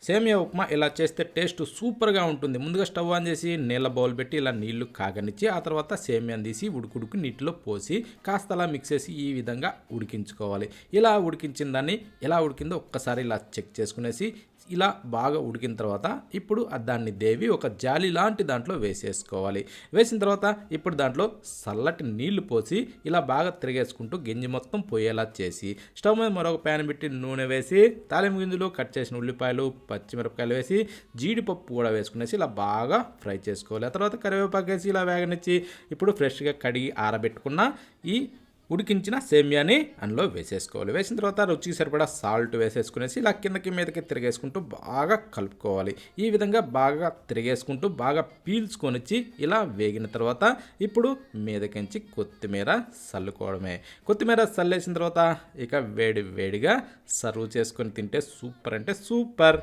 సేమియా ఉప్మా ఇలా చేస్తే టేస్ట్ సూపర్గా ఉంటుంది. ముందుగా స్టవ్ ఆన్ చేసి నీళ్ళ బౌల్ పెట్టి ఇలా నీళ్లు కాగనిచ్చి ఆ తర్వాత సేమియాని తీసి ఉడుకుడుకు నీటిలో పోసి కాస్త అలా మిక్స్ చేసి ఈ విధంగా ఉడికించుకోవాలి. ఇలా ఉడికించిన దాన్ని ఎలా ఉడికిందో ఒక్కసారి ఇలా చెక్ చేసుకునేసి ఇలా బాగా ఉడికిన తర్వాత ఇప్పుడు దాన్ని దేవి ఒక జాలి లాంటి దాంట్లో వేసేసుకోవాలి. వేసిన తర్వాత ఇప్పుడు దాంట్లో చల్లటి నీళ్లు పోసి ఇలా బాగా తిరిగేసుకుంటూ గింజి మొత్తం పోయేలా చేసి స్టవ్ మీద మరొక ప్యాన్ పెట్టి నూనె వేసి తాలింపు గింజలు కట్ చేసిన ఉల్లిపాయలు పచ్చిమిరపకాయలు వేసి జీడిపప్పు కూడా వేసుకునేసి ఇలా బాగా ఫ్రై చేసుకోవాలి. ఆ తర్వాత కరివేపాకు వేసి ఇలా వేగనిచ్చి ఇప్పుడు ఫ్రెష్గా కడిగి ఆరబెట్టుకున్న ఈ ఉడికించిన సేమియాని అందులో వేసేసుకోవాలి. వేసిన తర్వాత రుచికి సరిపడా సాల్ట్ వేసేసుకునేసి ఇలా కిందకి మీదకి తిరిగేసుకుంటూ బాగా కలుపుకోవాలి. ఈ విధంగా బాగా తిరిగేసుకుంటూ బాగా పీల్చుకొనిచ్చి ఇలా వేగిన తర్వాత ఇప్పుడు మీదకించి కొత్తిమీర చల్లుకోవడమే. కొత్తిమీర చల్లేసిన తర్వాత ఇక వేడి వేడిగా సర్వ్ చేసుకొని తింటే సూపర్ అంటే సూపర్.